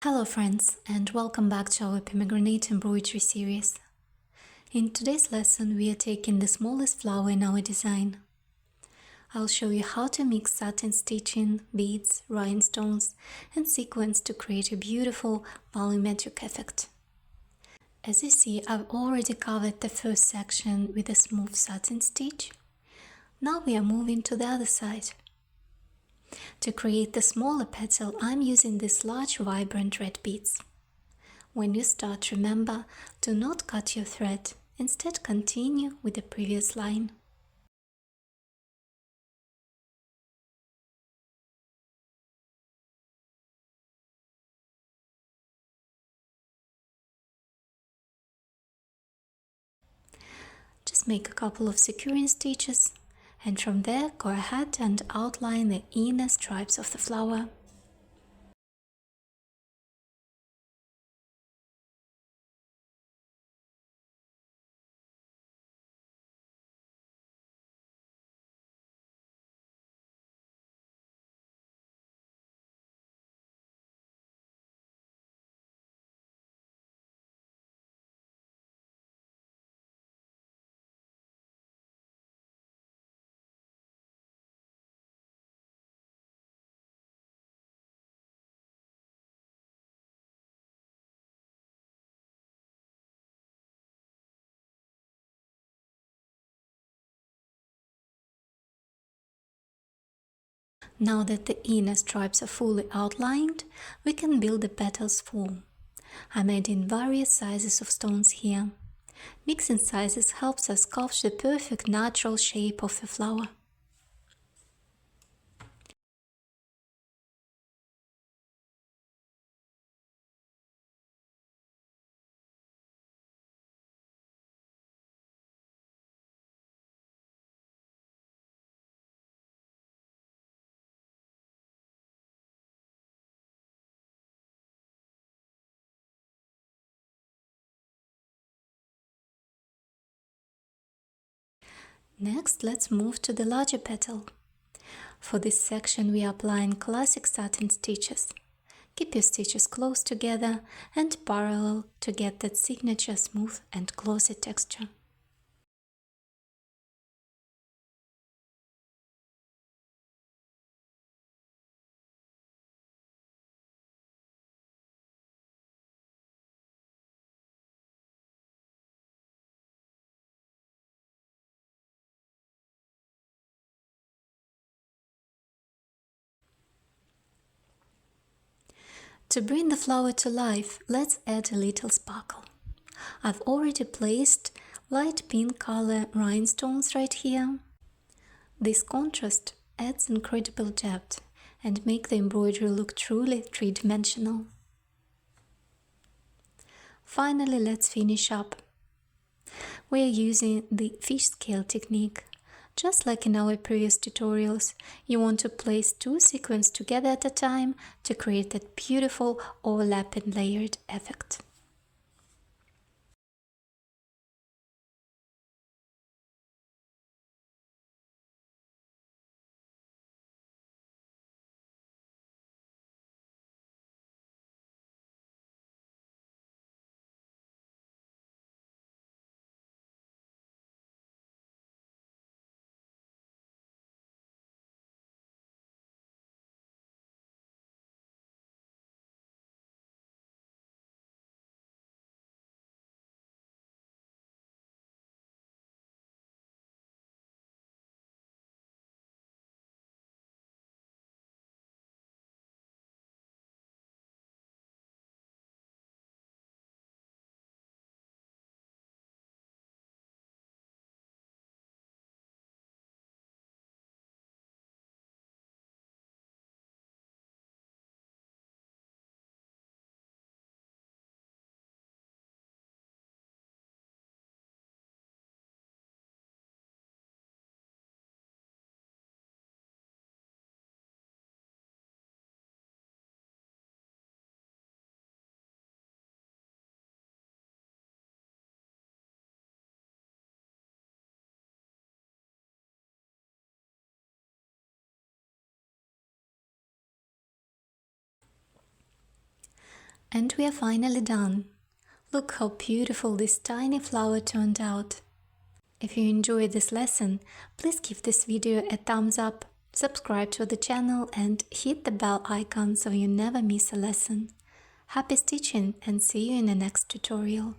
Hello friends, and welcome back to our Pomegranate embroidery series. In today's lesson we are taking the smallest flower in our design. I'll show you how to mix satin stitching, beads, rhinestones and sequins to create a beautiful volumetric effect. As you see, I've already covered the first section with a smooth satin stitch. Now we are moving to the other side. To create the smaller petal, I'm using these large vibrant red beads. When you start, remember, do not cut your thread, instead continue with the previous line. Just make a couple of securing stitches, and from there go ahead and outline the inner stripes of the flower. Now that the inner stripes are fully outlined, we can build the petals form. I'm adding various sizes of stones here. Mixing sizes helps us sculpt the perfect natural shape of the flower. Next, let's move to the larger petal. For this section, we are applying classic satin stitches. Keep your stitches close together and parallel to get that signature smooth and glossy texture. To bring the flower to life, let's add a little sparkle. I've already placed light pink color rhinestones right here. This contrast adds incredible depth and make the embroidery look truly three-dimensional. Finally, let's finish up. We are using the fish scale technique. Just like in our previous tutorials, you want to place two sequins together at a time to create that beautiful overlapping layered effect. And we are finally done. Look how beautiful this tiny flower turned out. If you enjoyed this lesson, please give this video a thumbs up, subscribe to the channel and hit the bell icon so you never miss a lesson. Happy stitching and see you in the next tutorial.